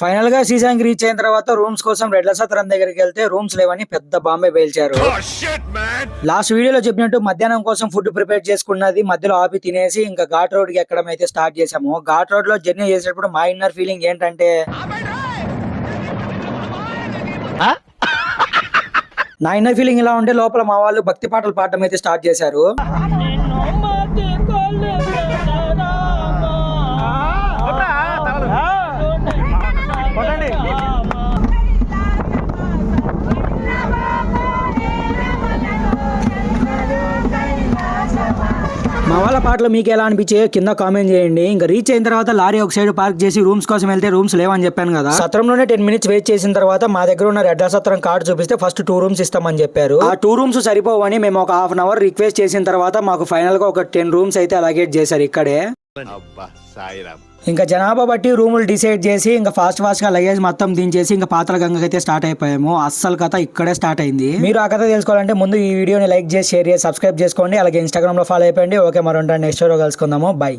Final గా Srishank reach అయిన తర్వాత రూమ్స్ కోసం రెడ్ల సత్రం దగ్గరికి వెళ్తే రూమ్స్ లేవని పెద్ద బాంబే పేల్చారు. లాస్ట్ వీడియోలో చెప్పినట్టు మధ్యాహ్నం కోసం ఫుడ్ ప్రిపేర్ చేసుకున్నది మధ్యలో ఆపి తినేసి ఇంకా ఘాట్ రోడ్ కి ఎక్కడం అయితే స్టార్ట్ చేసాము. ఘాట్ రోడ్ లో జర్నీ చేసేటప్పుడు మా ఇన్నర్ ఫీలింగ్ ఏంటంటే, నా ఇన్నర్ ఫీలింగ్ ఇలా ఉంటే లోపల మా వాళ్ళు భక్తి పాటలు పాడటం అయితే స్టార్ట్ చేశారు. మా వాళ్ళ పాటలు మీకు ఎలా అనిపించాయో కింద కామెంట్ చేయండి. ఇంకా రీచ్ అయిన తర్వాత లారీ ఒక సైడ్ పార్క్ చేసి రూమ్స్ కోసం వెళ్తే రూమ్స్ లేవని చెప్పాను కదా. సత్రంలోనే 10 minutes వెయిట్ చేసిన తర్వాత మా దగ్గర ఉన్న రెడ్ల సత్రం కార్డు చూపిస్తే ఫస్ట్ 2 rooms ఇస్తామని చెప్పారు. ఆ 2 rooms సరిపోవని మేము ఒక హాఫ్ అన్ అవర్ రిక్వెస్ట్ చేసిన తర్వాత మాకు ఫైనల్ గా ఒక 10 rooms అయితే అలాగేట్ చేశారు ఇక్కడే. ఇంకా జనాభా బట్టి రూములు డిసైడ్ చేసి ఇంకా ఫాస్ట్ గా లగేజ్ మొత్తం దించేసి ఇంకా పాత్ర గంగకి అయితే స్టార్ట్ అయిపోయాము. అస్సలు కథ ఇక్కడే స్టార్ట్ అయింది. మీరు ఆ కథ తెలుసుకోవాలంటే ముందు ఈ వీడియోని లైక్ చేసి షేర్ చేసి సబ్స్క్రైబ్ చేసుకోండి. అలాగే ఇన్స్టాగ్రామ్ లో ఫాలో అయిపోయింది. ఓకే, మరి నెక్స్ట్ వీడియో కలుసుకుందాము. బై.